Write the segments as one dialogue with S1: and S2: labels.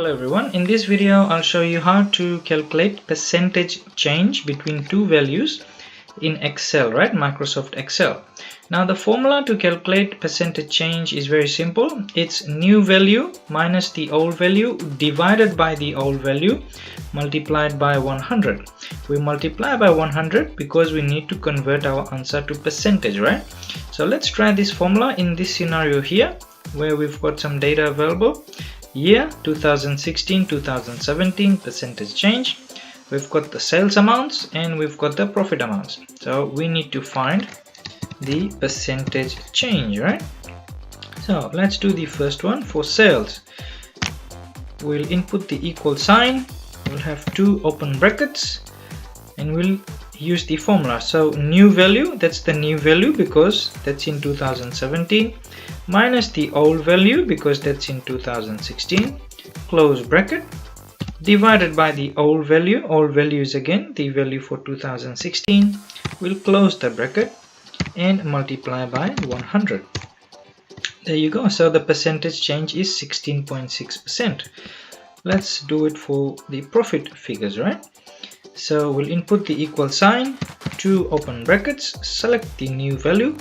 S1: Hello everyone, in this video I'll show you how to calculate percentage change between two values in Excel, right? Microsoft Excel. Now the formula to calculate percentage change is very simple. It's new value minus the old value divided by the old value multiplied by 100. We multiply by 100 because we need to convert our answer to percentage, right? So let's try this formula in this scenario here where we've got some data available. Year 2016-2017 percentage change. We've got the sales amounts and we've got the profit amounts. So we need to find the percentage change, right? So let's do the first one. For sales, we'll input the equal sign. We'll have two open brackets and we'll use the formula. So new value, that's the new value because that's in 2017, minus the old value because that's in 2016, close bracket, divided by the old value is again the value for 2016, we'll close the bracket and multiply by 100. There you go. So the percentage change is 16.6%. Let's do it for the profit figures, right? So we'll input the equal sign, two open brackets, select the new value,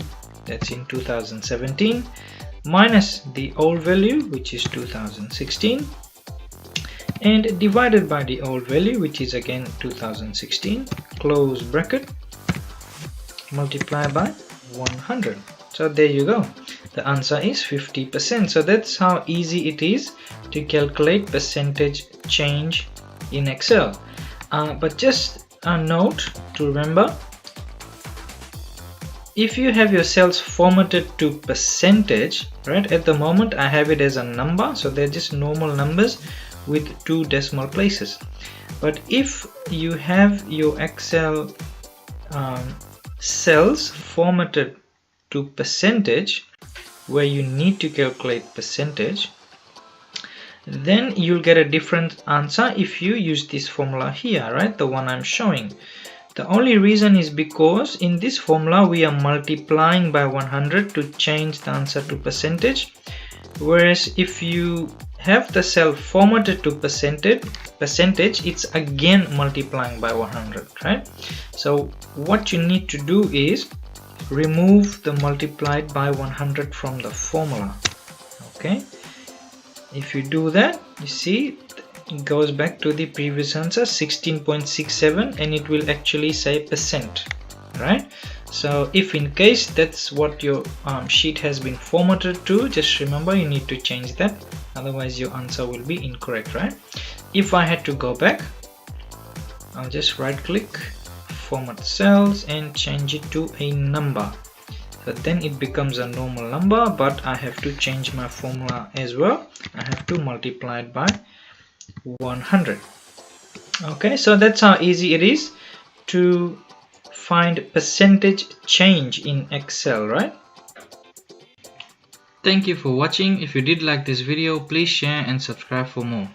S1: that's in 2017, minus the old value, which is 2016, and divided by the old value, which is again 2016, close bracket, multiply by 100. So there you go. The answer is 50%. So that's how easy it is to calculate percentage change in Excel. But just a note to remember, if you have your cells formatted to percentage, right, at the moment I have it as a number, so they're just normal numbers with two decimal places. But if you have your Excel cells formatted to percentage, where you need to calculate percentage, then you'll get a different answer if you use this formula here, right, the one I'm showing. The only reason is because in this formula we are multiplying by 100 to change the answer to percentage, whereas if you have the cell formatted to percentage, it's again multiplying by 100, right? So what you need to do is remove the multiplied by 100 from the formula. Okay, if you do that, you see it goes back to the previous answer, 16.67, and it will actually say percent, right? So if in case that's what your sheet has been formatted to, just remember you need to change that, otherwise your answer will be incorrect, right? If I had to go back, I'll just right click, format cells, and change it to a number. So then it becomes a normal number, but I have to change my formula as well. I have to multiply it by 100. Okay, so that's how easy it is to find percentage change in Excel, right? Thank you for watching. If you did like this video, please share and subscribe for more.